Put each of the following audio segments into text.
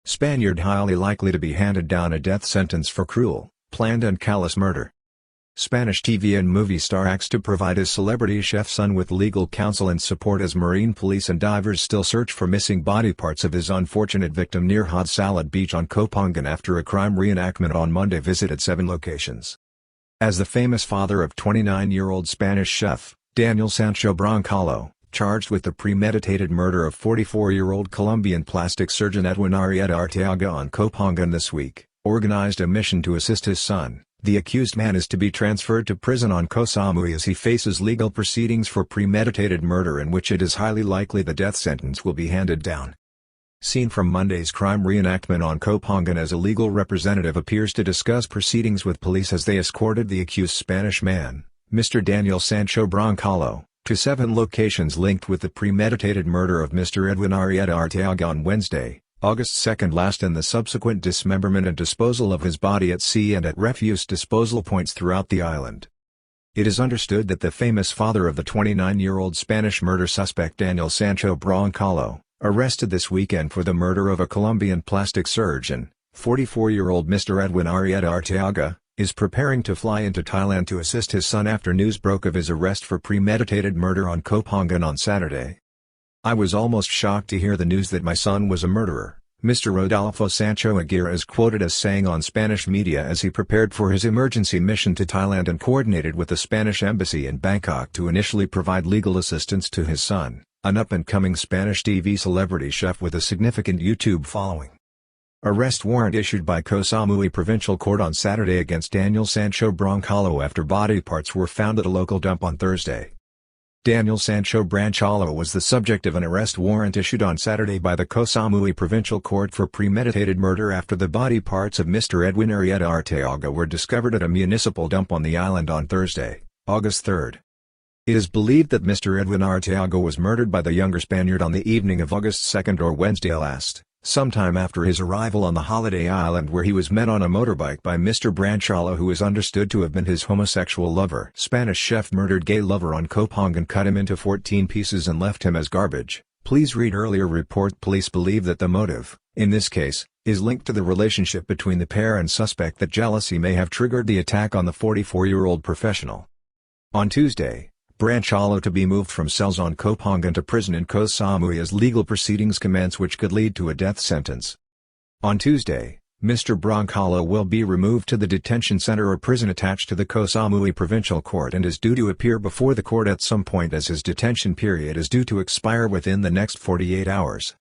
Spaniard highly likely to be handed down a death sentence for cruel, planned and callous murder. Spanish TV and movie star acts to provide his celebrity chef son with legal counsel and support as marine police and divers still search for missing body parts of his unfortunate victim near Haad Salad Beach on Ko Phangan after a crime reenactment on Monday visited 7 locations. As the famous father of 29-year-old Spanish chef, Daniel Sancho Broncalo, charged with the premeditated murder of 44-year-old Colombian plastic surgeon Edwin Arrieta Arteaga on Ko Phangan this week, organized a mission to assist his son. The accused man is to be transferred to prison on Koh Samui as he faces legal proceedings for premeditated murder in which it is highly likely the death sentence will be handed down. Seen from Monday's crime reenactment on Ko Phangan as a legal representative appears to discuss proceedings with police as they escorted the accused Spanish man, Mr. Daniel Sancho Broncalo, to 7 locations linked with the premeditated murder of Mr. Edwin Arrieta Arteaga on Wednesday, August 2 last and the subsequent dismemberment and disposal of his body at sea and at refuse disposal points throughout the island. It is understood that the famous father of the 29-year-old Spanish murder suspect Daniel Sancho Broncalo, arrested this weekend for the murder of a Colombian plastic surgeon, 44-year-old Mr. Edwin Arrieta Arteaga, is preparing to fly into Thailand to assist his son after news broke of his arrest for premeditated murder on Ko Phangan on Saturday. "I was almost shocked to hear the news that my son was a murderer," Mr. Rodolfo Sancho Aguirre is quoted as saying on Spanish media as he prepared for his emergency mission to Thailand and coordinated with the Spanish embassy in Bangkok to initially provide legal assistance to his son, an up-and-coming Spanish TV celebrity chef with a significant YouTube following. Arrest warrant issued by Koh Samui Provincial Court on Saturday against Daniel Sancho Broncalo after body parts were found at a local dump on Thursday. Daniel Sancho Broncalo was the subject of an arrest warrant issued on Saturday by the Koh Samui Provincial Court for premeditated murder after the body parts of Mr. Edwin Arrieta Arteaga were discovered at a municipal dump on the island on Thursday, August 3. It is believed that Mr. Edwin Arteaga was murdered by the younger Spaniard on the evening of August 2 or Wednesday last, sometime after his arrival on the holiday island where he was met on a motorbike by Mr. Broncalo, who is understood to have been his homosexual lover. Spanish chef murdered gay lover on Ko Phangan, cut him into 14 pieces and left him as garbage. Please read earlier report. Police believe that the motive, in this case, is linked to the relationship between the pair and suspect that jealousy may have triggered the attack on the 44-year-old professional. On Tuesday, Broncalo to be moved from cells on Ko Phangan to prison in Koh Samui as legal proceedings commence which could lead to a death sentence. On Tuesday, Mr. Broncalo will be removed to the detention center or prison attached to the Koh Samui Provincial Court and is due to appear before the court at some point as his detention period is due to expire within the next 48 hours.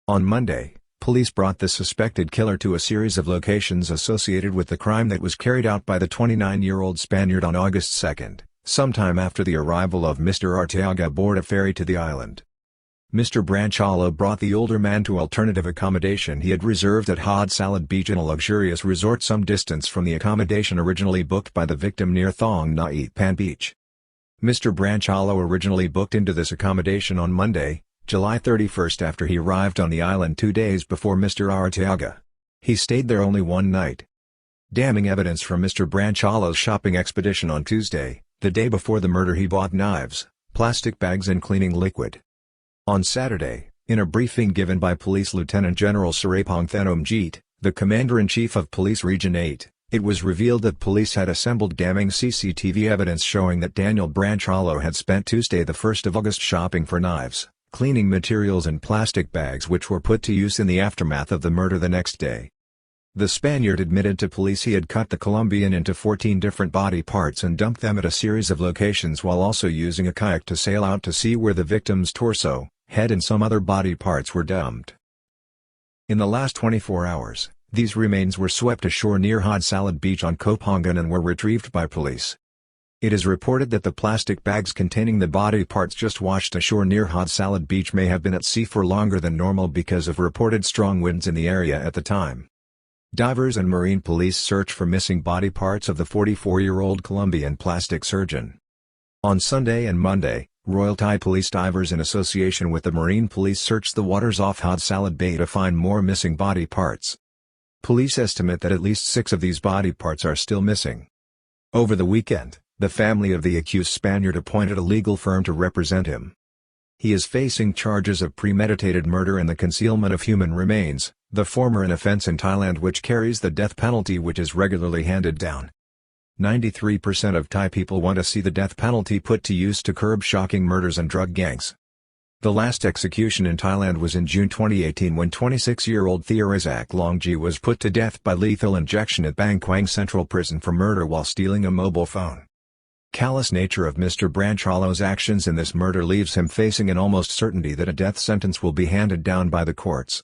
On Monday, police brought the suspected killer to a series of locations associated with the crime that was carried out by the 29-year-old Spaniard on August 2. Sometime after the arrival of Mr. Arteaga aboard a ferry to the island. Mr. Broncalo brought the older man to alternative accommodation he had reserved at Haad Salad Beach in a luxurious resort some distance from the accommodation originally booked by the victim near Thong Nai Pan Beach. Mr. Broncalo originally booked into this accommodation on Monday, July 31 after he arrived on the island 2 days before Mr. Arteaga. He stayed there only one night. Damning evidence from Mr. Broncalo's shopping expedition on Tuesday. The day before the murder he bought knives, plastic bags and cleaning liquid. On Saturday, in a briefing given by Police Lieutenant General Surapong Thenomjeet, the Commander-in-Chief of Police Region 8, it was revealed that police had assembled damning CCTV evidence showing that Daniel Broncalo had spent Tuesday the 1st of August shopping for knives, cleaning materials and plastic bags which were put to use in the aftermath of the murder the next day. The Spaniard admitted to police he had cut the Colombian into 14 different body parts and dumped them at a series of locations while also using a kayak to sail out to sea where the victim's torso, head and some other body parts were dumped. In the last 24 hours, these remains were swept ashore near Haad Salad Beach on Ko Phangan and were retrieved by police. It is reported that the plastic bags containing the body parts just washed ashore near Haad Salad Beach may have been at sea for longer than normal because of reported strong winds in the area at the time. Divers and marine police search for missing body parts of the 44-year-old Colombian plastic surgeon. On Sunday and Monday, Royal Thai Police divers in association with the marine police searched the waters off Haad Salad Bay to find more missing body parts. Police estimate that at least 6 of these body parts are still missing. Over the weekend, the family of the accused Spaniard appointed a legal firm to represent him. He is facing charges of premeditated murder and the concealment of human remains, the former an offence in Thailand which carries the death penalty which is regularly handed down. 93% of Thai people want to see the death penalty put to use to curb shocking murders and drug gangs. The last execution in Thailand was in June 2018 when 26-year-old Theorizak Longji was put to death by lethal injection at Bang Kwang Central Prison for murder while stealing a mobile phone. Callous nature of Mr. Branchalo's actions in this murder leaves him facing an almost certainty that a death sentence will be handed down by the courts.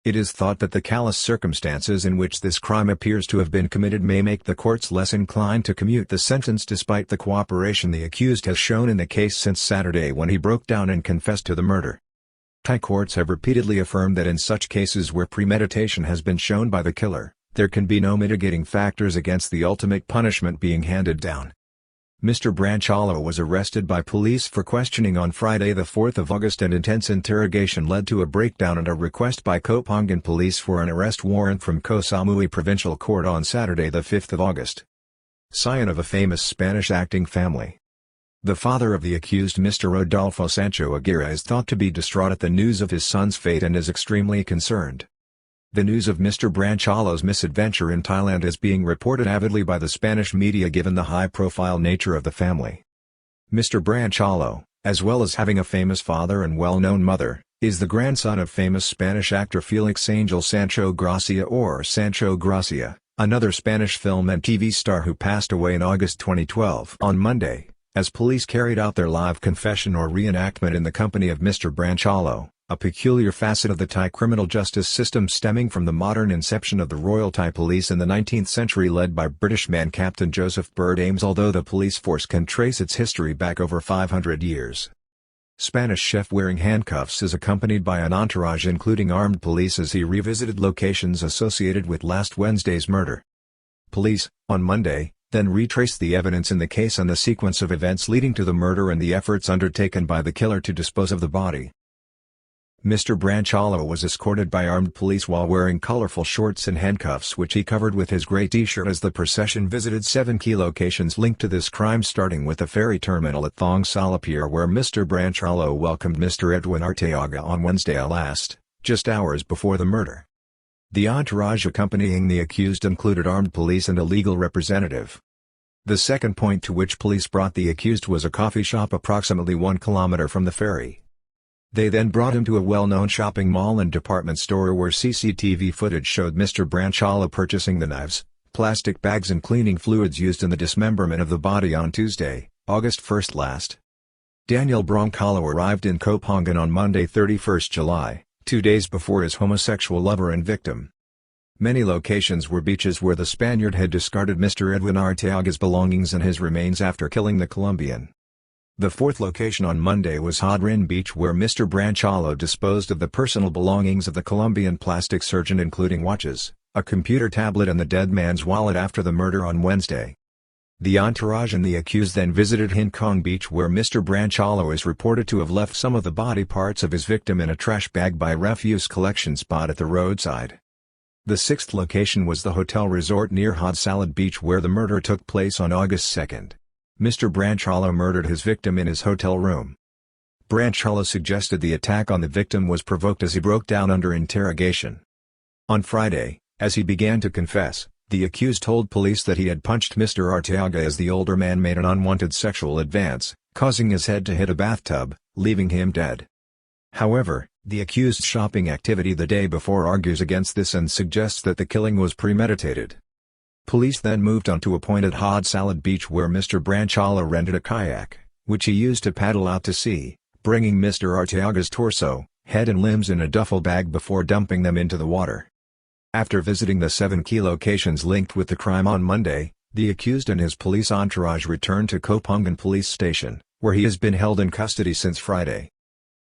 It is thought that the callous circumstances in which this crime appears to have been committed may make the courts less inclined to commute the sentence despite the cooperation the accused has shown in the case since Saturday when he broke down and confessed to the murder. Thai courts have repeatedly affirmed that in such cases where premeditation has been shown by the killer, there can be no mitigating factors against the ultimate punishment being handed down. Mr. Branchalo was arrested by police for questioning on Friday the 4th of August and intense interrogation led to a breakdown and a request by Ko Phangan police for an arrest warrant from Koh Samui Provincial Court on Saturday the 5th of August. Scion of a famous Spanish acting family. The father of the accused Mr. Rodolfo Sancho Aguirre is thought to be distraught at the news of his son's fate and is extremely concerned. The news of Mr. Branchalo's misadventure in Thailand is being reported avidly by the Spanish media given the high-profile nature of the family. Mr. Branchalo, as well as having a famous father and well-known mother, is the grandson of famous Spanish actor Felix Angel Sancho Gracia or Sancho Gracia, another Spanish film and TV star who passed away in August 2012. On Monday, as police carried out their live confession or reenactment in the company of Mr. Branchalo, a peculiar facet of the Thai criminal justice system stemming from the modern inception of the Royal Thai Police in the 19th century led by British man Captain Joseph Bird Ames, although the police force can trace its history back over 500 years. Spanish chef wearing handcuffs is accompanied by an entourage including armed police as he revisited locations associated with last Wednesday's murder. Police, on Monday, then retraced the evidence in the case and the sequence of events leading to the murder and the efforts undertaken by the killer to dispose of the body. Mr. Branchalo was escorted by armed police while wearing colorful shorts and handcuffs which he covered with his grey t-shirt as the procession visited 7 key locations linked to this crime, starting with the ferry terminal at Thong Salapir where Mr. Branchalo welcomed Mr. Edwin Arteaga on Wednesday last, just hours before the murder. The entourage accompanying the accused included armed police and a legal representative. The second point to which police brought the accused was a coffee shop approximately 1 kilometer from the ferry. They then brought him to a well-known shopping mall and department store where CCTV footage showed Mr. Branchalo purchasing the knives, plastic bags and cleaning fluids used in the dismemberment of the body on Tuesday, August 1 last. Daniel Branchalo arrived in Ko Phangan on Monday 31 July, 2 days before his homosexual lover and victim. Many locations were beaches where the Spaniard had discarded Mr. Edwin Arteaga's belongings and his remains after killing the Colombian. The fourth location on Monday was Haad Salad Beach where Mr. Branchalo disposed of the personal belongings of the Colombian plastic surgeon including watches, a computer tablet and the dead man's wallet after the murder on Wednesday. The entourage and the accused then visited Hin Kong Beach where Mr. Branchalo is reported to have left some of the body parts of his victim in a trash bag by refuse collection spot at the roadside. The sixth location was the hotel resort near Haad Salad Beach where the murder took place on August 2. Mr. Branchalo murdered his victim in his hotel room. Branchalo suggested the attack on the victim was provoked as he broke down under interrogation. On Friday, as he began to confess, the accused told police that he had punched Mr. Arteaga as the older man made an unwanted sexual advance, causing his head to hit a bathtub, leaving him dead. However, the accused's shopping activity the day before argues against this and suggests that the killing was premeditated. Police then moved on to a point at Haad Salad Beach where Mr. Branchalo rented a kayak, which he used to paddle out to sea, bringing Mr. Arteaga's torso, head and limbs in a duffel bag before dumping them into the water. After visiting the 7 key locations linked with the crime on Monday, the accused and his police entourage returned to Ko Phangan police station, where he has been held in custody since Friday.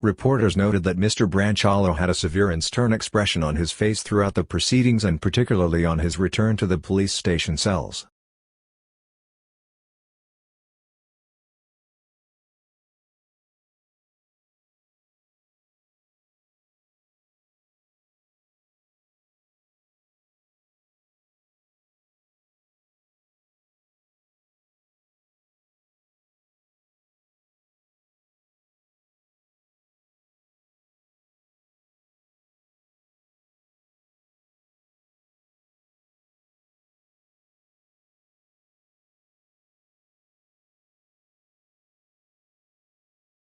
Reporters noted that Mr. Branchalo had a severe and stern expression on his face throughout the proceedings and particularly on his return to the police station cells.